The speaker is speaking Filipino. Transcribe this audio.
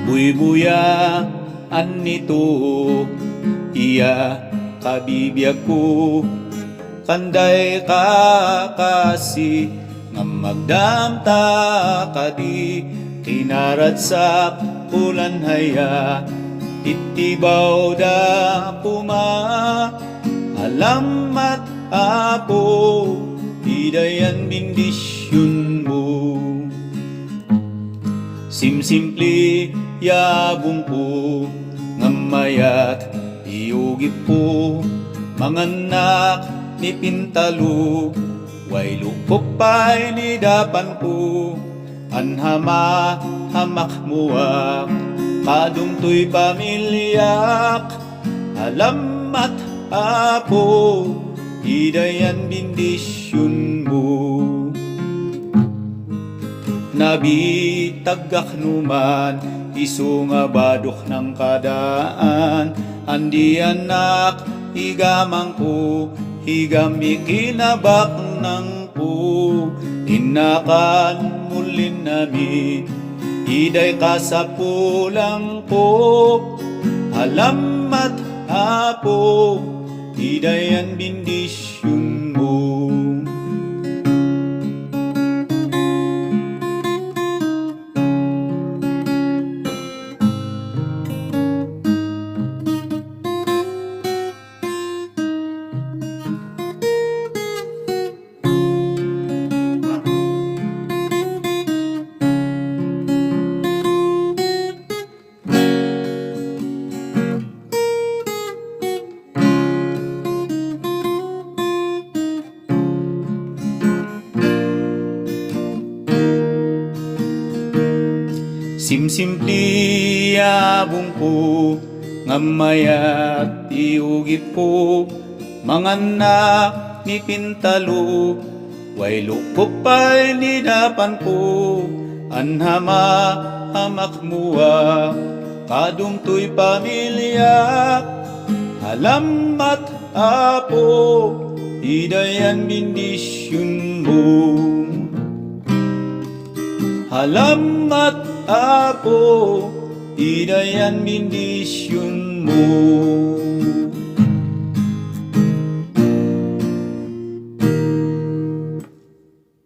Nubuy-buyaan nito iya kabibiyag ko kanday kakasi nga magdamta kadi kinarad sa ulanhaya itibaw da puma alamat apo hidayan bindisyon mo simsimple yabong po ngamayat iyugip po manganak ni pintalo way lupok pa'y ni dapan ko anhama hamak muak kadumtoy pamilyak alamat apo hidayan bindisyon mo nabitagak numan iso nga badok ng kadaan andi anak higamang ko higami kinabak ng ko inakan mulin namin iday kasapulang ko alamat apo hidayan bindisyon mo simsimple yabong ko ngamayat iugip ko manganak ni pintalo way lupok pa'y ni dapan ko anhama hamak muwa kadumtoy pamilya alamat apo hidayan bindisyon mo alamat apo hidayan bindisyon mo